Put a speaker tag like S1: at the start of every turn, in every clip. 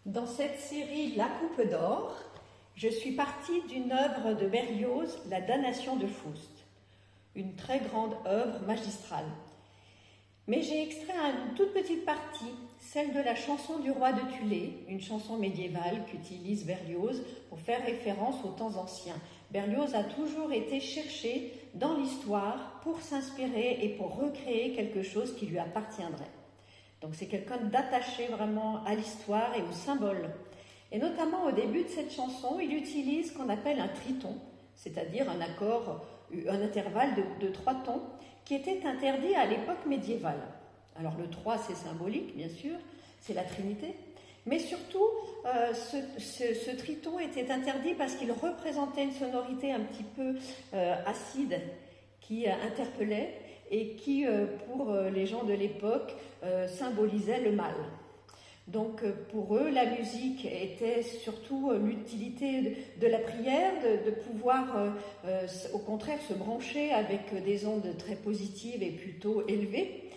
S1: Dans cette série La Coupe d'Or, je suis partie d'une œuvre de Berlioz, La Damnation de Faust, une très grande œuvre magistrale. Mais j'ai extrait une toute petite partie, celle de la chanson du roi de Thulé, une chanson médiévale qu'utilise Berlioz pour faire référence aux temps anciens. Berlioz a toujours été cherché dans l'histoire pour s'inspirer et pour recréer quelque chose qui lui appartiendrait. Donc c'est quelqu'un d'attaché vraiment à l'histoire et aux symboles. Et notamment au début de cette chanson, il utilise ce qu'on appelle un triton, c'est-à-dire un accord, un intervalle de 3 tons, qui était interdit à l'époque médiévale. Alors le 3, c'est symbolique, bien sûr, c'est la Trinité, mais surtout, ce triton était interdit parce qu'il représentait une sonorité un petit peu acide qui interpellait et qui, pour les gens de l'époque, symbolisait le mal. Donc pour eux, la musique était surtout l'utilité de la prière, de pouvoir au contraire se brancher avec des ondes très positives et plutôt élevées.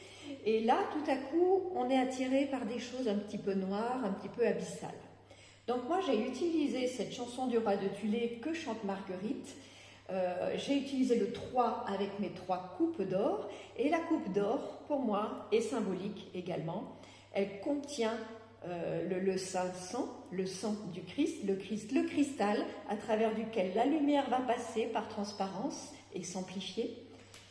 S1: Et là, tout à coup, on est attiré par des choses un petit peu noires, un petit peu abyssales. Donc moi, j'ai utilisé cette chanson du roi de Thulé que chante Marguerite. J'ai utilisé le 3 avec mes 3 coupes d'or. Et la coupe d'or, pour moi, est symbolique également. Elle contient le saint sang, le sang du Christ, le cristal, à travers duquel la lumière va passer par transparence et s'amplifier.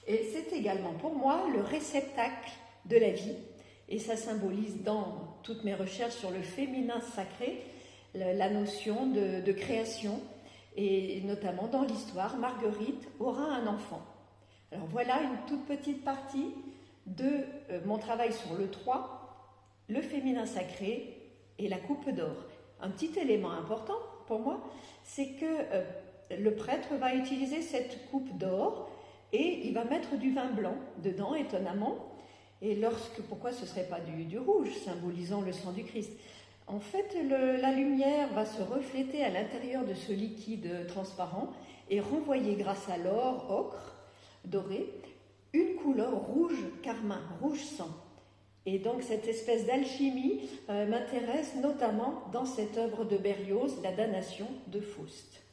S1: Et c'est également pour moi le réceptacle de la vie. Et ça symbolise dans toutes mes recherches sur le féminin sacré la notion de création. Et notamment dans l'histoire, Marguerite aura un enfant. Alors voilà une toute petite partie de mon travail sur le 3, le féminin sacré et la coupe d'or. Un petit élément important pour moi, c'est que le prêtre va utiliser cette coupe d'or et il va mettre du vin blanc dedans, étonnamment. Et pourquoi ce ne serait pas du rouge, symbolisant le sang du Christ? En fait, la lumière va se refléter à l'intérieur de ce liquide transparent et renvoyer grâce à l'or, ocre, doré, une couleur rouge carmin, rouge sang. Et donc cette espèce d'alchimie m'intéresse notamment dans cette œuvre de Berlioz, La Damnation de Faust.